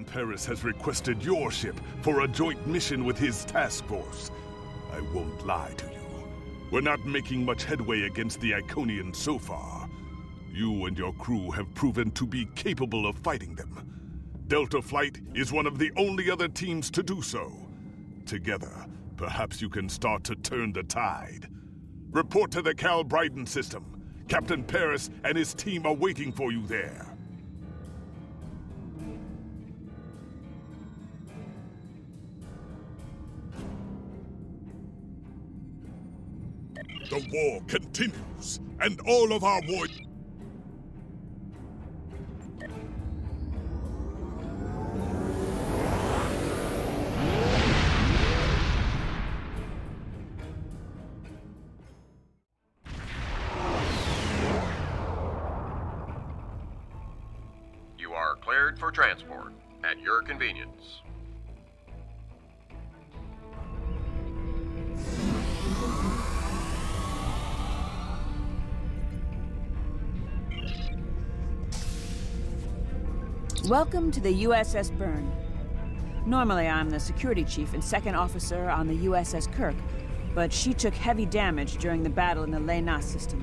Captain Paris has requested your ship for a joint mission with his task force. I won't lie to you. We're not making much headway against the Iconians so far. You and your crew have proven to be capable of fighting them. Delta Flight is one of the only other teams to do so. Together, perhaps you can start to turn the tide. Report to the Calbriden System. Captain Paris and his team are waiting for you there. The war continues, and all of our war... You are cleared for transport at your convenience. Welcome to the USS Byrne. Normally, I'm the security chief and second officer on the USS Kirk, but she took heavy damage during the battle in the Rendezvous system.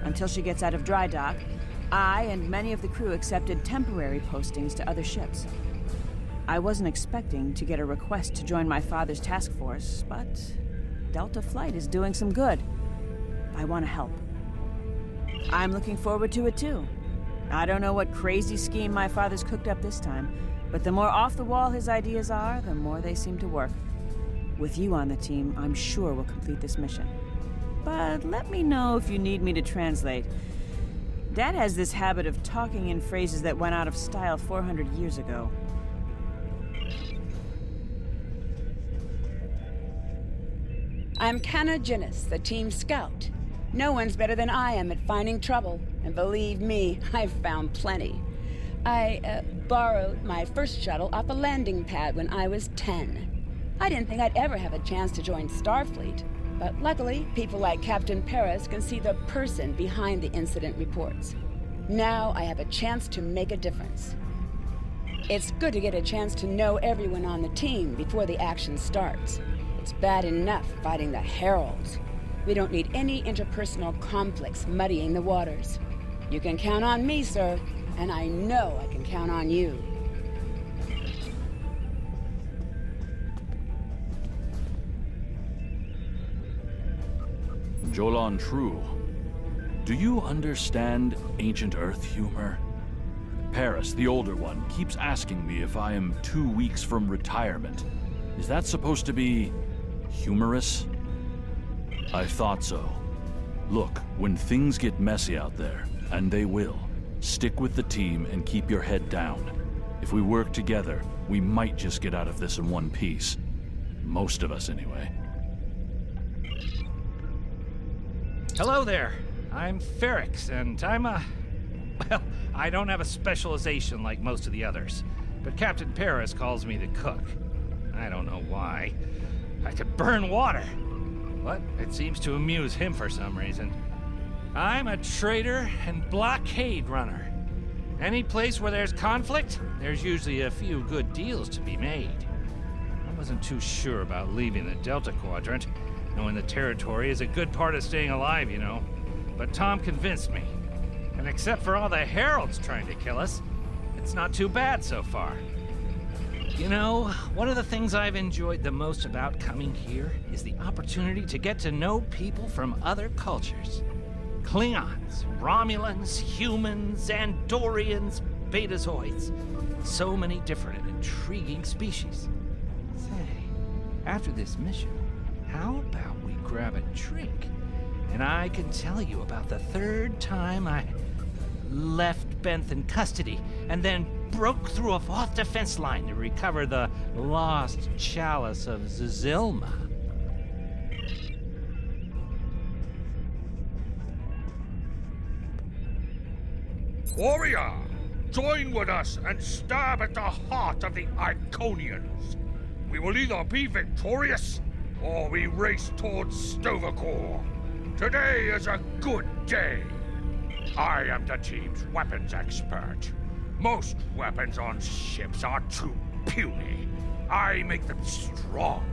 Until she gets out of dry dock, I and many of the crew accepted temporary postings to other ships. I wasn't expecting to get a request to join my father's task force, but Delta Flight is doing some good. I want to help. I'm looking forward to it too. I don't know what crazy scheme my father's cooked up this time, but the more off the wall his ideas are, the more they seem to work. With you on the team, I'm sure we'll complete this mission. But let me know if you need me to translate. Dad has this habit of talking in phrases that went out of style 400 years ago. I'm Canna Ginnis, the team scout. No one's better than I am at finding trouble, and believe me, I've found plenty. I borrowed my first shuttle off a landing pad when I was 10. I didn't think I'd ever have a chance to join Starfleet, but luckily, people like Captain Paris can see the person behind the incident reports. Now I have a chance to make a difference. It's good to get a chance to know everyone on the team before the action starts. It's bad enough fighting the Heralds. We don't need any interpersonal conflicts muddying the waters. You can count on me, sir, and I know I can count on you. Jolan True, do you understand ancient Earth humor? Paris, the older one, keeps asking me if I am 2 weeks from retirement. Is that supposed to be humorous? I thought so. Look, when things get messy out there, and they will, stick with the team and keep your head down. If we work together, we might just get out of this in one piece. Most of us, anyway. Hello there. I'm Ferrix, and well, I don't have a specialization like most of the others, but Captain Paris calls me the cook. I don't know why. I could burn water, but it seems to amuse him for some reason. I'm a trader and blockade runner. Any place where there's conflict, there's usually a few good deals to be made. I wasn't too sure about leaving the Delta Quadrant, knowing the territory is a good part of staying alive, you know. But Tom convinced me. And except for all the Heralds trying to kill us, it's not too bad so far. You know, one of the things I've enjoyed the most about coming here is the opportunity to get to know people from other cultures. Klingons, Romulans, humans, Andorians, Betazoids. So many different and intriguing species. Say, after this mission, how about we grab a drink? And I can tell you about the third time I left Benth in custody, and then broke through a fourth defense line to recover the lost chalice of Zilma. Warrior, join with us and stab at the heart of the Iconians. We will either be victorious, or we race towards Stavokor. Today is a good day. I am the team's weapons expert. Most weapons on ships are too puny. I make them strong.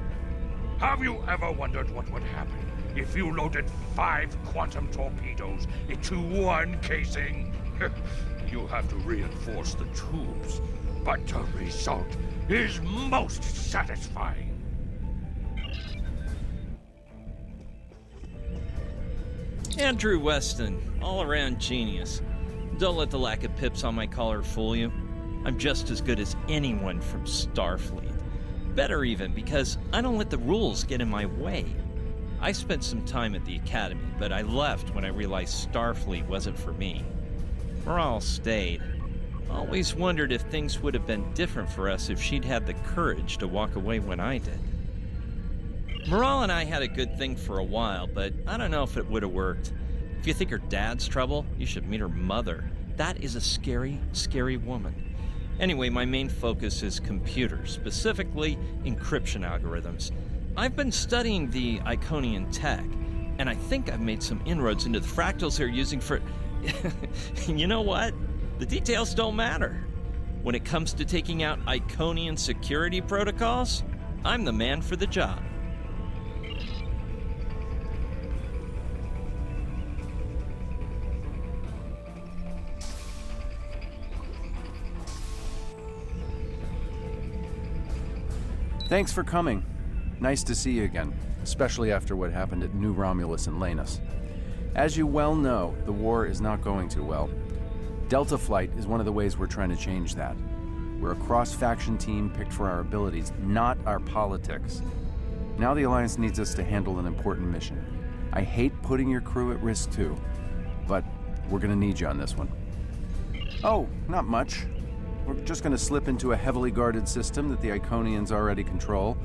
Have you ever wondered what would happen if you loaded 5 quantum torpedoes into one casing? You have to reinforce the tubes, but the result is most satisfying. Andrew Weston, all-around genius. Don't let the lack of pips on my collar fool you. I'm just as good as anyone from Starfleet. Better even, because I don't let the rules get in my way. I spent some time at the Academy, but I left when I realized Starfleet wasn't for me. Morale stayed. Always wondered if things would have been different for us if she'd had the courage to walk away when I did. Morale and I had a good thing for a while, but I don't know if it would have worked. If you think her dad's trouble, you should meet her mother. That is a scary, scary woman. Anyway, my main focus is computers, specifically encryption algorithms. I've been studying the Iconian tech, and I think I've made some inroads into the fractals they're using for... You know what? The details don't matter. When it comes to taking out Iconian security protocols, I'm the man for the job. Thanks for coming. Nice to see you again, especially after what happened at New Romulus and Lanus. As you well know, the war is not going too well. Delta Flight is one of the ways we're trying to change that. We're a cross-faction team picked for our abilities, not our politics. Now the Alliance needs us to handle an important mission. I hate putting your crew at risk too, but we're gonna need you on this one. Oh, not much. We're just gonna slip into a heavily guarded system that the Iconians already control,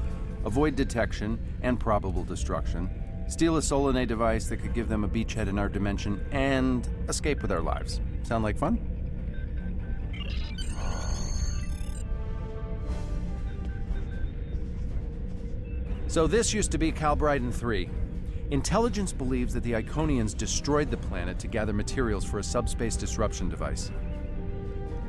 avoid detection and probable destruction, steal a Solanae device that could give them a beachhead in our dimension, and escape with our lives. Sound like fun? So this used to be Calbriden 3. Intelligence believes that the Iconians destroyed the planet to gather materials for a subspace disruption device.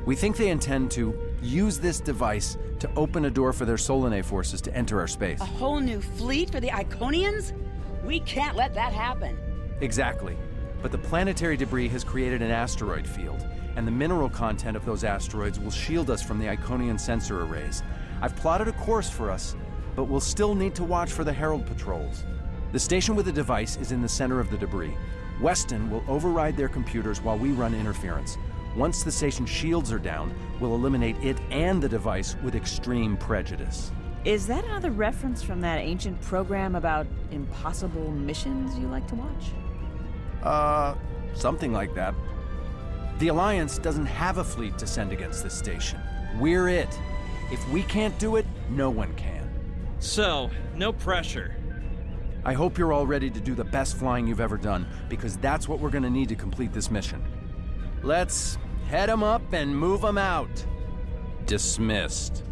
We think they intend to use this device to open a door for their Solanae forces to enter our space. A whole new fleet for the Iconians? We can't let that happen. Exactly. But the planetary debris has created an asteroid field, and the mineral content of those asteroids will shield us from the Iconian sensor arrays. I've plotted a course for us, but we'll still need to watch for the Herald patrols. The station with the device is in the center of the debris. Weston will override their computers while we run interference. Once the station's shields are down, we'll eliminate it and the device with extreme prejudice. Is that another reference from that ancient program about impossible missions you like to watch? Something like that. The Alliance doesn't have a fleet to send against this station. We're it. If we can't do it, no one can. So, no pressure. I hope you're all ready to do the best flying you've ever done, because that's what we're gonna need to complete this mission. Let's head 'em up and move 'em out. Dismissed.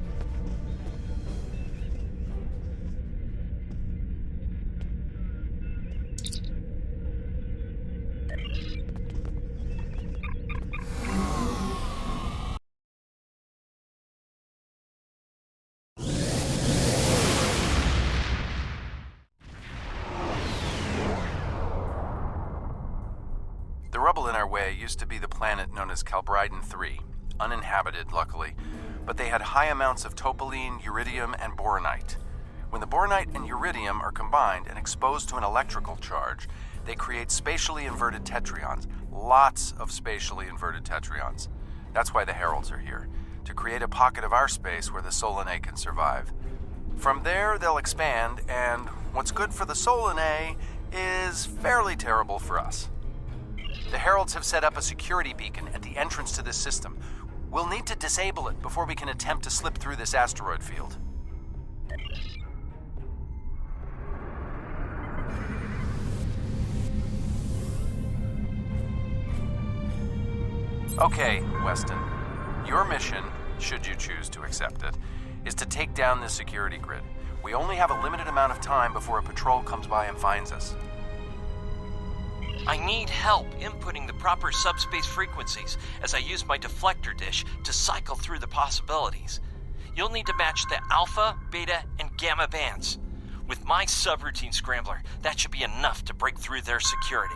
The rubble in our way used to be the planet known as Calbriden 3, uninhabited, luckily, but they had high amounts of topoline, uridium, and boronite. When the boronite and uridium are combined and exposed to an electrical charge, they create spatially inverted tetraons, lots of spatially inverted tetraons. That's why the Heralds are here, to create a pocket of our space where the Solanae can survive. From there, they'll expand, and what's good for the Solanae is fairly terrible for us. The Heralds have set up a security beacon at the entrance to this system. We'll need to disable it before we can attempt to slip through this asteroid field. Okay, Weston. Your mission, should you choose to accept it, is to take down this security grid. We only have a limited amount of time before a patrol comes by and finds us. I need help inputting the proper subspace frequencies as I use my deflector dish to cycle through the possibilities. You'll need to match the alpha, beta, and gamma bands. With my subroutine scrambler, that should be enough to break through their security.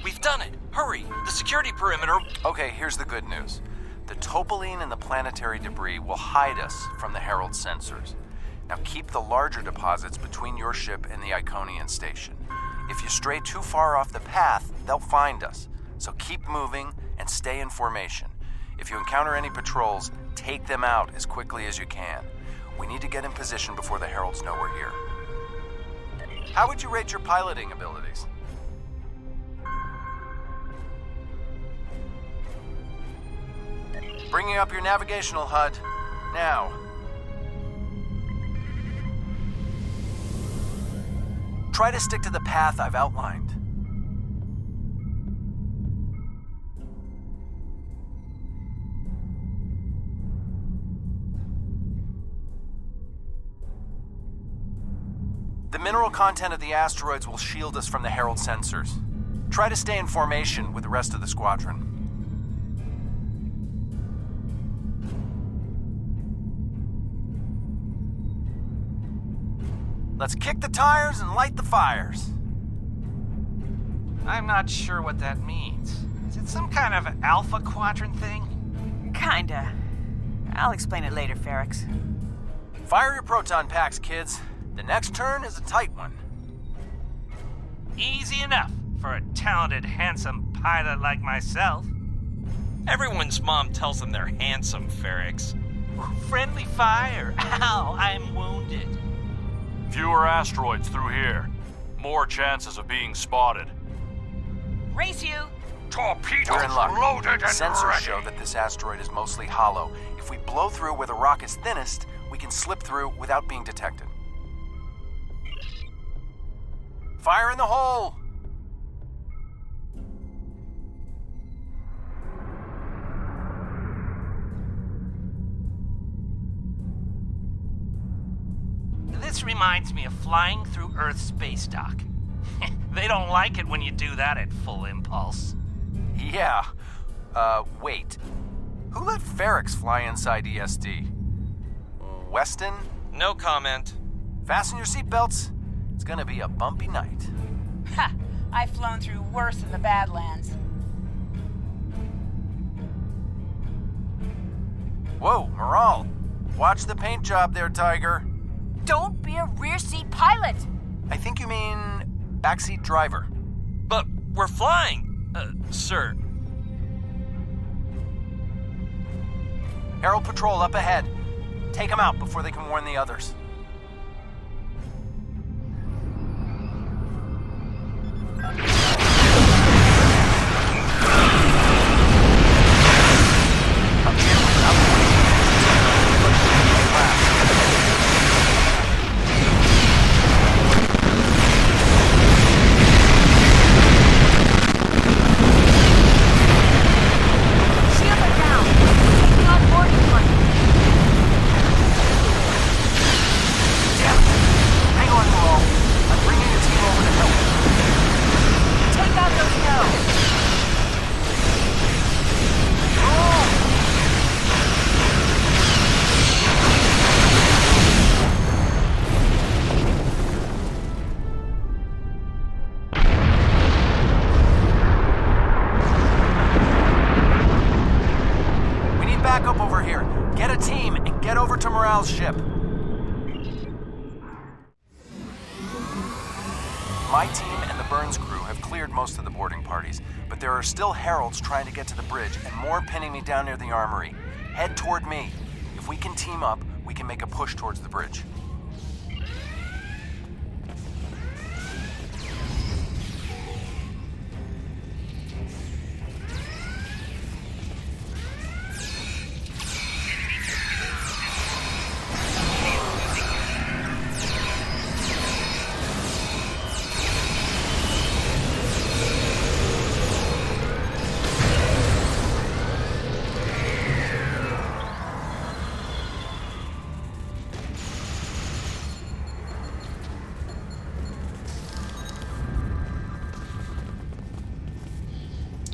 We've done it! Hurry! The security perimeter... Okay, here's the good news. The topoline and the planetary debris will hide us from the Herald sensors. Now keep the larger deposits between your ship and the Iconian station. If you stray too far off the path, they'll find us. So keep moving and stay in formation. If you encounter any patrols, take them out as quickly as you can. We need to get in position before the Heralds know we're here. How would you rate your piloting abilities? Bringing up your navigational HUD. Now. Try to stick to the path I've outlined. The mineral content of the asteroids will shield us from the Herald sensors. Try to stay in formation with the rest of the squadron. Let's kick the tires and light the fires. I'm not sure what that means. Is it some kind of alpha quadrant thing? Kinda. I'll explain it later, Ferrix. Fire your proton packs, kids. The next turn is a tight one. Easy enough for a talented, handsome pilot like myself. Everyone's mom tells them they're handsome, Ferrix. Friendly fire. Ow, I'm wounded. Fewer asteroids through here. More chances of being spotted. Race you! Torpedoes We're in luck. loaded and Sensors ready. show that this asteroid is mostly hollow. If we blow through where the rock is thinnest, we can slip through without being detected. Fire in the hole! This reminds me of flying through Earth's space dock. They don't like it when you do that at full impulse. Yeah. Wait. Who let Ferrix fly inside ESD? Weston? No comment. Fasten your seatbelts. It's gonna be a bumpy night. Ha! I've flown through worse in the Badlands. Whoa, Moral. Watch the paint job there, Tiger. Don't be a rear seat pilot! I think you mean backseat driver. But we're flying, sir. Herald Patrol up ahead. Take them out before they can warn the others. Ship. My team and the Burns crew have cleared most of the boarding parties, but there are still heralds trying to get to the bridge and more pinning me down near the armory. Head toward me. If we can team up, we can make a push towards the bridge.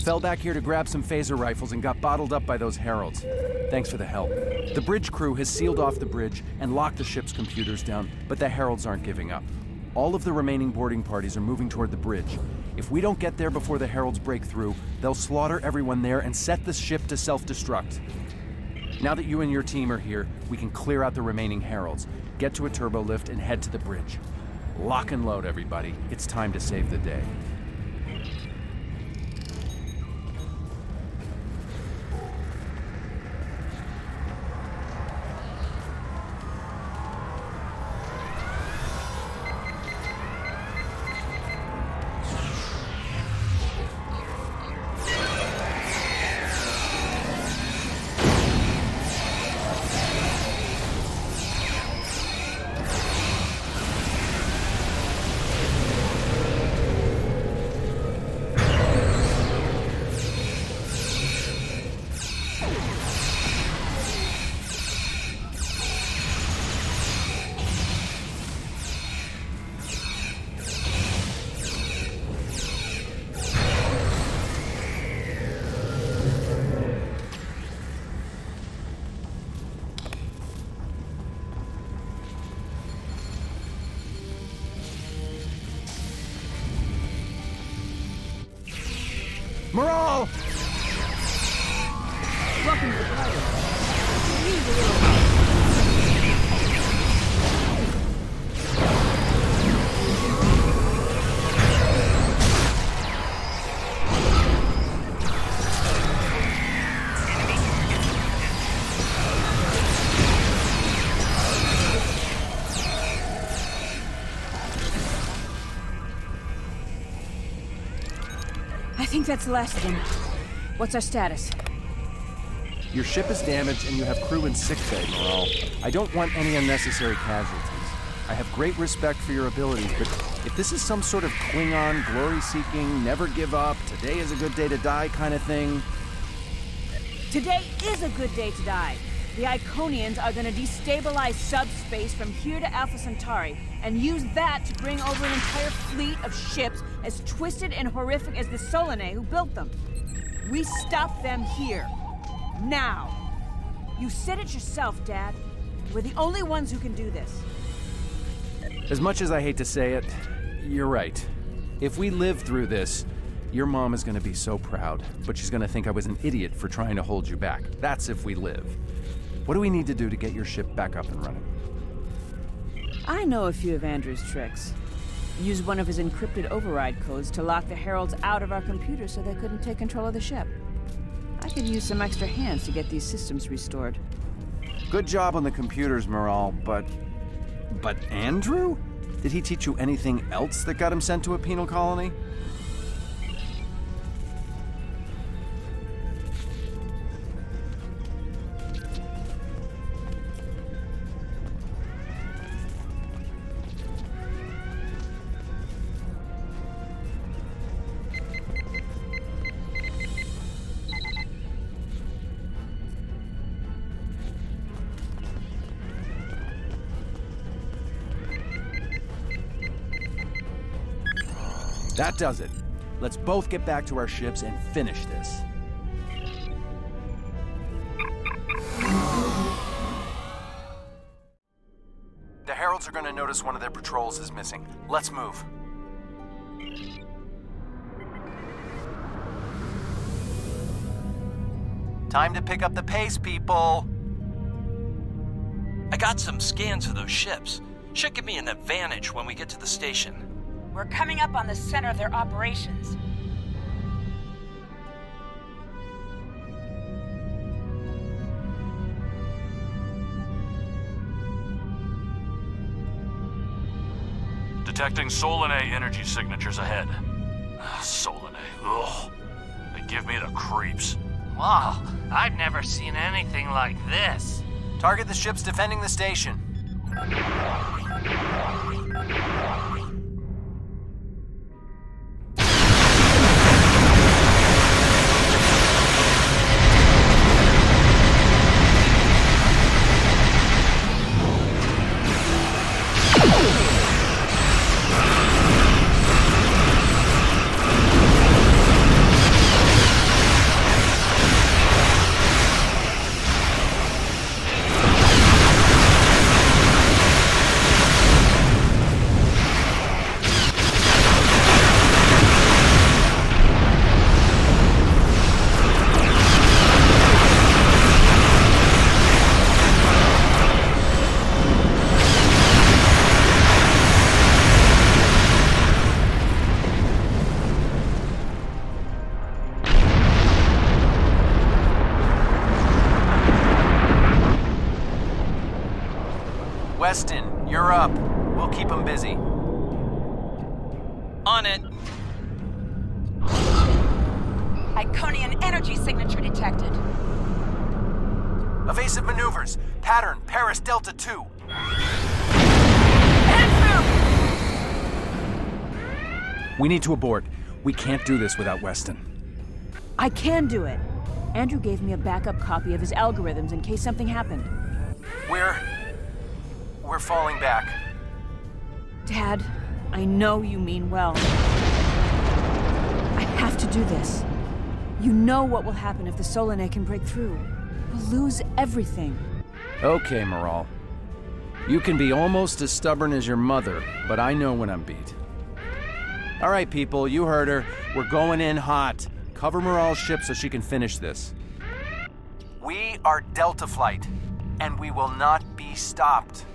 Fell back here to grab some phaser rifles and got bottled up by those heralds. Thanks for the help. The bridge crew has sealed off the bridge and locked the ship's computers down, but the heralds aren't giving up. All of the remaining boarding parties are moving toward the bridge. If we don't get there before the heralds break through, they'll slaughter everyone there and set the ship to self-destruct. Now that you and your team are here, we can clear out the remaining heralds, get to a turbo lift, and head to the bridge. Lock and load, everybody. It's time to save the day. Moral! Welcome to the party. Leave a little. I think that's the last of them. What's our status? Your ship is damaged and you have crew in sickbay, Moral. I don't want any unnecessary casualties. I have great respect for your abilities, but if this is some sort of Klingon, glory-seeking, never give up, today is a good day to die kind of thing... Today is a good day to die. The Iconians are going to destabilize subspace from here to Alpha Centauri and use that to bring over an entire fleet of ships as twisted and horrific as the Solanae who built them. We stop them here. Now. You said it yourself, Dad. We're the only ones who can do this. As much as I hate to say it, you're right. If we live through this, your mom is going to be so proud, but she's going to think I was an idiot for trying to hold you back. That's if we live. What do we need to do to get your ship back up and running? I know a few of Andrew's tricks. Use one of his encrypted override codes to lock the heralds out of our computers so they couldn't take control of the ship. I could use some extra hands to get these systems restored. Good job on the computers, Moral, but Andrew? Did he teach you anything else that got him sent to a penal colony? That does it. Let's both get back to our ships and finish this. The heralds are going to notice one of their patrols is missing. Let's move. Time to pick up the pace, people. I got some scans of those ships. Should give me an advantage when we get to the station. We're coming up on the center of their operations. Detecting Solanae energy signatures ahead. Solanae, ugh. They give me the creeps. Wow, I've never seen anything like this. Target the ships defending the station. Weston, you're up. We'll keep him busy. On it. Iconian energy signature detected. Evasive maneuvers. Pattern, Paris Delta 2. We need to abort. We can't do this without Weston. I can do it. Andrew gave me a backup copy of his algorithms in case something happened. We're falling back. Dad, I know you mean well. I have to do this. You know what will happen if the Solanae can break through. We'll lose everything. Okay, Moral. You can be almost as stubborn as your mother, but I know when I'm beat. All right, people, you heard her. We're going in hot. Cover Moral's ship so she can finish this. We are Delta Flight, and we will not be stopped.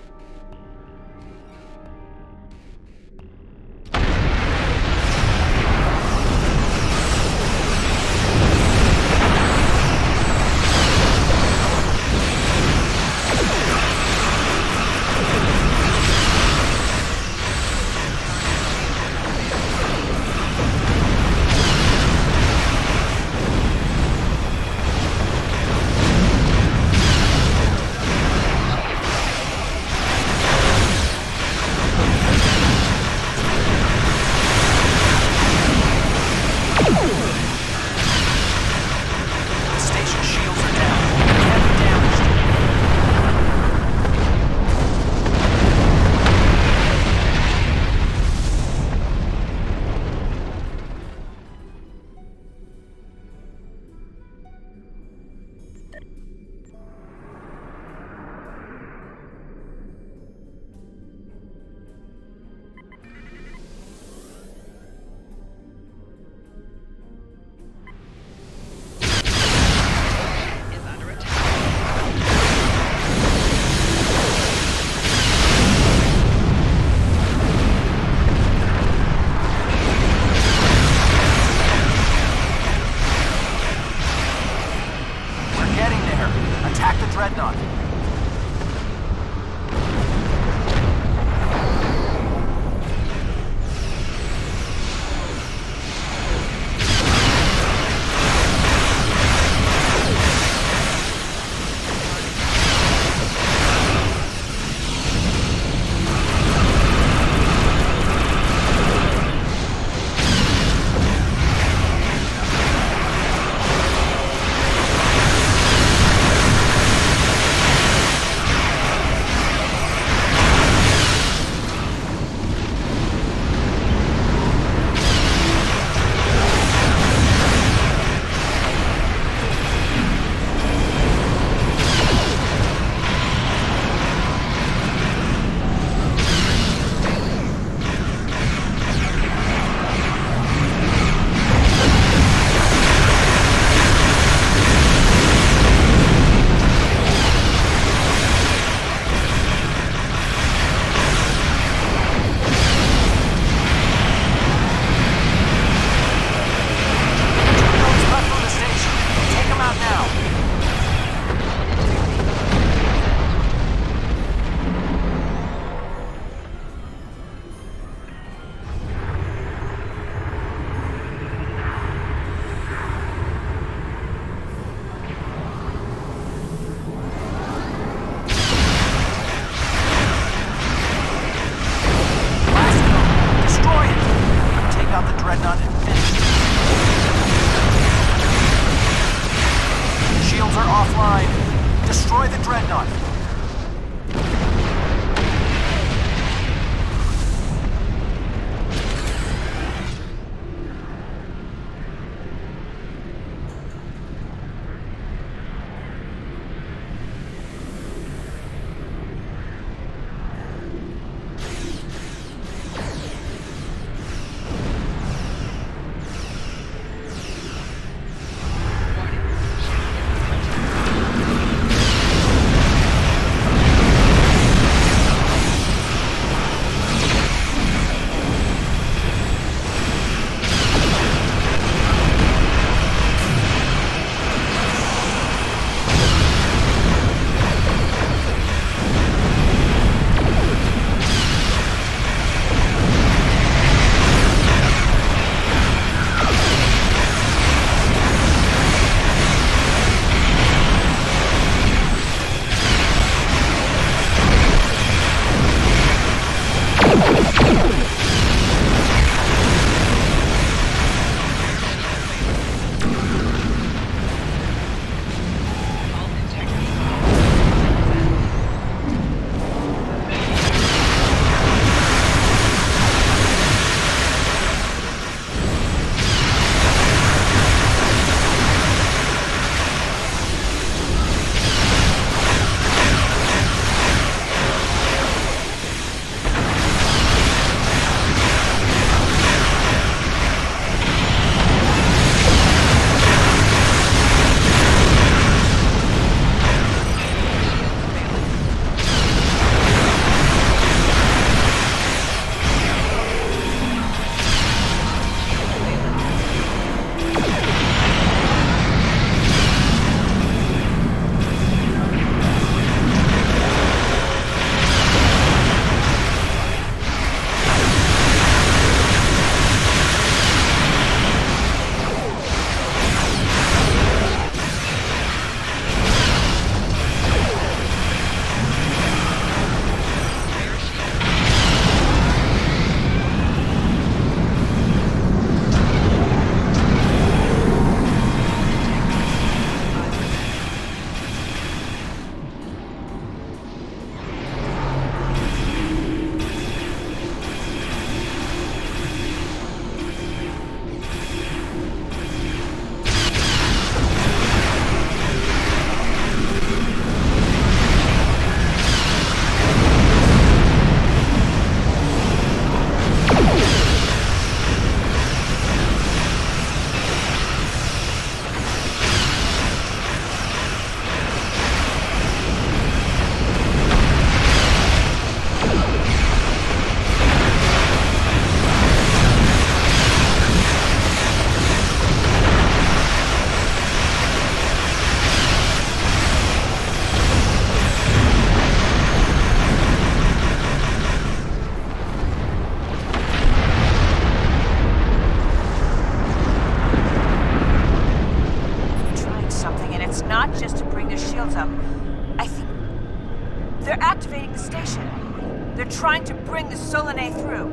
They're activating the station. They're trying to bring the Solanae through.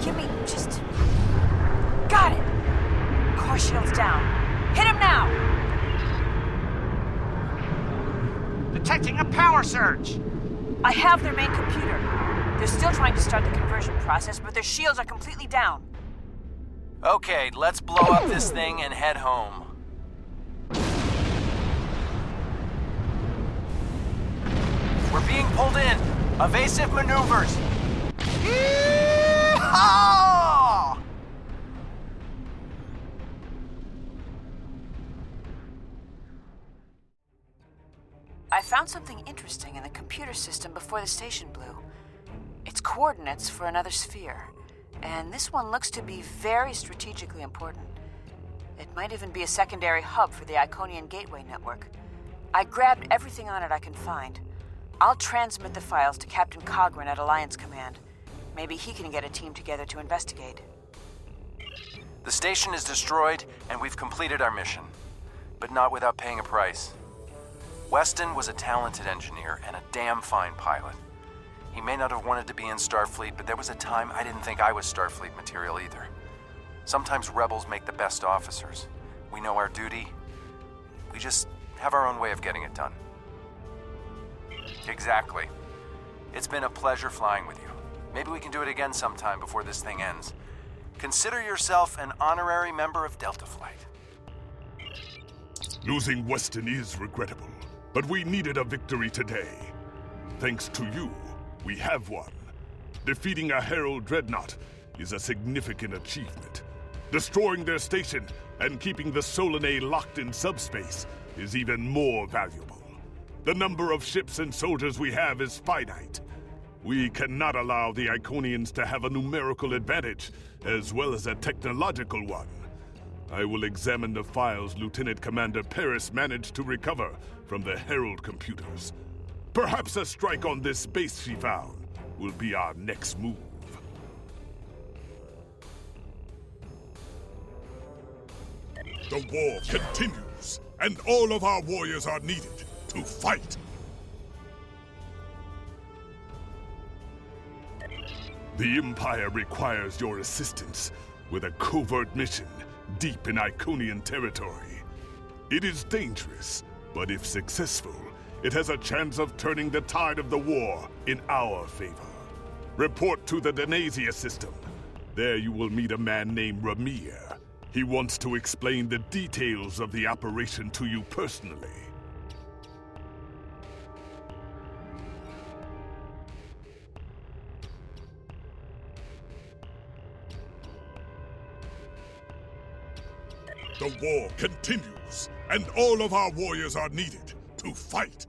Give me just... Got it! Core shield's down. Hit him now! Detecting a power surge! I have their main computer. They're still trying to start the conversion process, but their shields are completely down. Okay, let's blow up this thing and head home. We're being pulled in. Evasive maneuvers. Yeehaw! I found something interesting in the computer system before the station blew. It's coordinates for another sphere, and this one looks to be very strategically important. It might even be a secondary hub for the Iconian Gateway network. I grabbed everything on it I can find. I'll transmit the files to Captain Calbriden at Alliance Command. Maybe he can get a team together to investigate. The station is destroyed, and we've completed our mission. But not without paying a price. Weston was a talented engineer and a damn fine pilot. He may not have wanted to be in Starfleet, but there was a time I didn't think I was Starfleet material either. Sometimes rebels make the best officers. We know our duty. We just have our own way of getting it done. Exactly. It's been a pleasure flying with you. Maybe we can do it again sometime before this thing ends. Consider yourself an honorary member of Delta Flight. Losing Weston is regrettable, but we needed a victory today. Thanks to you, we have one. Defeating a Herald dreadnought is a significant achievement. Destroying their station and keeping the Solanae locked in subspace is even more valuable. The number of ships and soldiers we have is finite. We cannot allow the Iconians to have a numerical advantage, as well as a technological one. I will examine the files Lieutenant Commander Paris managed to recover from the Herald computers. Perhaps a strike on this base she found will be our next move. The war continues, and all of our warriors are needed to fight. The Empire requires your assistance with a covert mission deep in Iconian territory. It is dangerous, but if successful, it has a chance of turning the tide of the war in our favor. Report to the Rendezvous system. There you will meet a man named Ramir. He wants to explain the details of the operation to you personally. The war continues, and all of our warriors are needed to fight.